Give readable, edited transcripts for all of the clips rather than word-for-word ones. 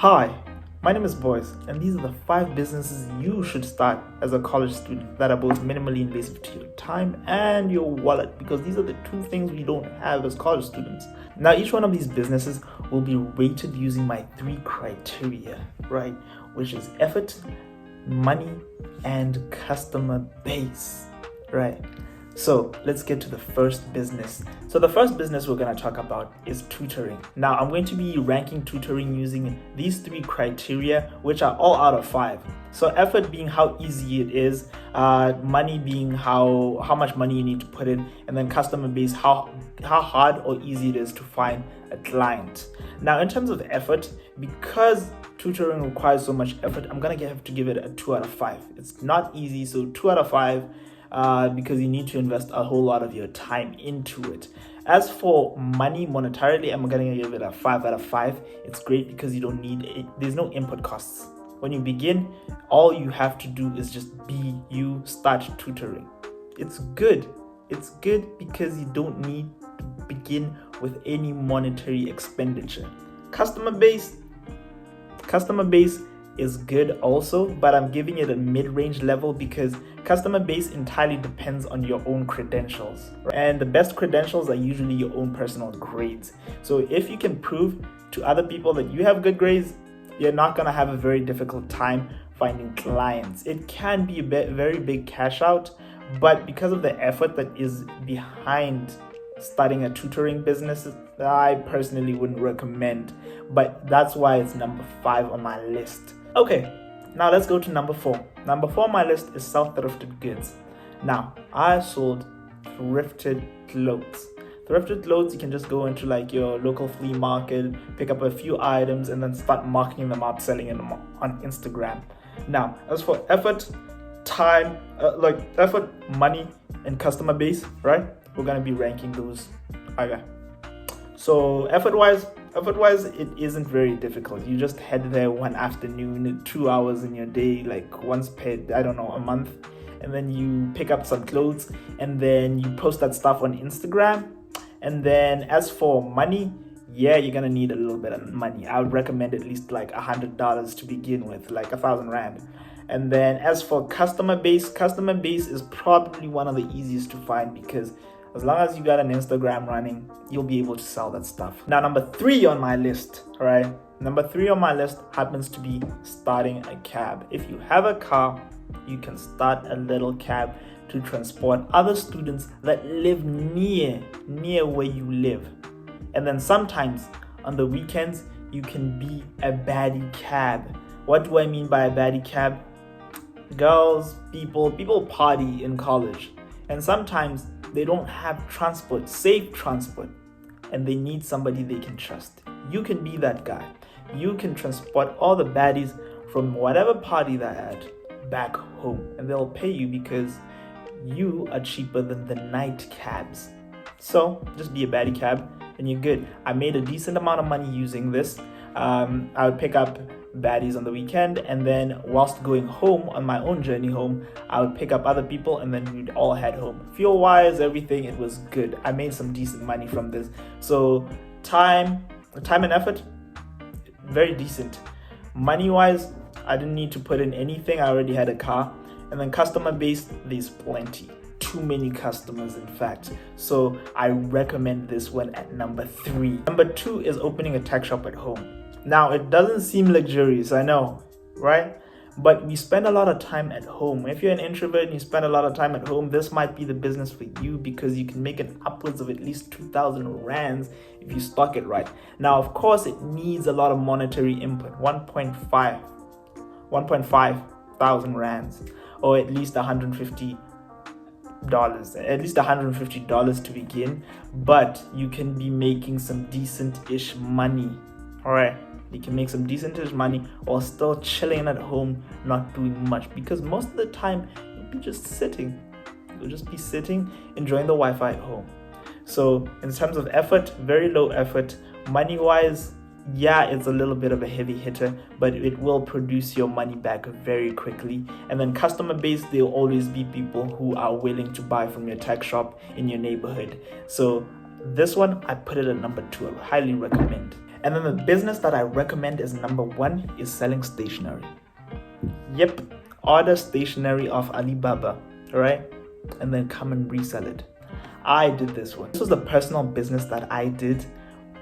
Hi, my name is Boyce, and these are the 5 businesses you should start as a college student that are both minimally invasive to your time and your wallet, because these are the 2 things we don't have as college students. Now, each one of these businesses will be rated using my 3 criteria, right? Which is effort, money, and customer base, right? So let's get to the first business. So the first business we're going to talk about is tutoring. Now I'm going to be ranking tutoring using these 3 criteria, which are all out of 5. So effort being how easy it is, money being how much money you need to put in, and then customer base, how hard or easy it is to find a client. Now in terms of effort, because tutoring requires so much effort, I'm gonna have to give it a 2 out of 5. It's not easy, so 2 out of 5. Because you need to invest a whole lot of your time into it. As for money monetarily, I'm going to give it a 5 out of 5. It's great because you don't need it. There's no input costs. When you begin, all you have to do is just start tutoring. It's good. It's good because you don't need to begin with any monetary expenditure. Customer base is good also, but I'm giving it a mid-range level because customer base entirely depends on your own credentials, right? And the best credentials are usually your own personal grades. So if you can prove to other people that you have good grades, you're not going to have a very difficult time finding clients. It can be a very big cash out, but because of the effort that is behind starting a tutoring business, I personally wouldn't recommend, but that's why it's number 5 on my list. Okay, now let's go to number 4. Number 4 on my list is self-thrifted goods. Now, I sold thrifted clothes. Thrifted clothes, you can just go into like your local flea market, pick up a few items, and then start marking them up, selling them on Instagram. Now, as for effort, time, effort, money, and customer base, right? We're gonna be ranking those. Okay. So effort-wise, it isn't very difficult. You just head there one afternoon, 2 hours in your day, like once per, a month, and then you pick up some clothes, and then you post that stuff on Instagram. And then as for money, yeah, you're gonna need a little bit of money. I would recommend at least like $100 to begin with, like 1,000 rand. And then as for customer base is probably one of the easiest to find because as long as you got an Instagram running, you'll be able to sell that stuff. Now, number 3 on my list, right? Number 3 on my list happens to be starting a cab. If you have a car, you can start a little cab to transport other students that live near where you live. And then sometimes on the weekends, you can be a baddie cab. What do I mean by a baddie cab? Girls, people party in college. And sometimes they don't have safe transport, and they need somebody they can trust. You can be that guy. You can transport all the baddies from whatever party they're at back home, and they'll pay you because you are cheaper than the night cabs. So just be a baddie cab and you're good. I made a decent amount of money using this. I would pick up baddies on the weekend, and then whilst going home on my own journey home, I would pick up other people, and then we'd all head home. Fuel wise, everything, it was good. I made some decent money from this. So time and effort, very decent. Money wise, I didn't need to put in anything. I already had a car. And then customer base, there's plenty. Too many customers, in fact. So I recommend this one at number 3. Number 2 is opening a tech shop at home. Now, it doesn't seem luxurious, I know, right? But we spend a lot of time at home. If you're an introvert and you spend a lot of time at home, this might be the business for you because you can make an upwards of at least 2,000 rands if you stock it right. Now, of course, it needs a lot of monetary input, 1.5 thousand rands, or at least $150 to begin, but you can be making some decent-ish money. All right, you can make some decent-ish money while still chilling at home, not doing much, because most of the time you'll be just sitting. You'll just be sitting, enjoying the Wi-Fi at home. So in terms of effort, very low effort. Money-wise, yeah, it's a little bit of a heavy hitter, but it will produce your money back very quickly. And then customer base, there'll always be people who are willing to buy from your tech shop in your neighborhood. So this one, I put it at number 2. I highly recommend. And then the business that I recommend as number 1 is selling stationery. Yep, order stationery off Alibaba, right? And then come and resell it. I did this one. This was the personal business that I did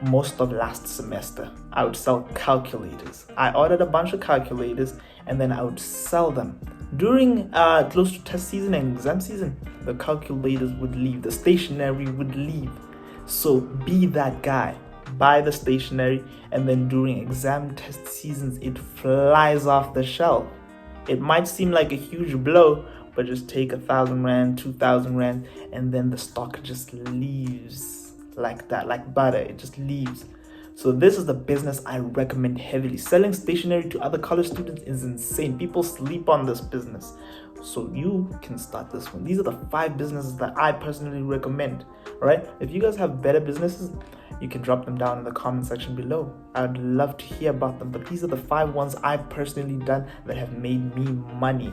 most of last semester. I would sell calculators. I ordered a bunch of calculators and then I would sell them. During close to test season and exam season, the calculators would leave, the stationery would leave. So be that guy. Buy the stationery, and then during exam test seasons, it flies off the shelf. It might seem like a huge blow, but just take 1,000 rand, 2,000 rand, and then the stock just leaves like that, like butter. It just leaves. So this is the business I recommend heavily. Selling stationery to other college students is insane. People sleep on this business. So you can start this one. These are the 5 businesses that I personally recommend. All right? If you guys have better businesses, you can drop them down in the comment section below. I'd love to hear about them. But these are the 5 ones I've personally done that have made me money.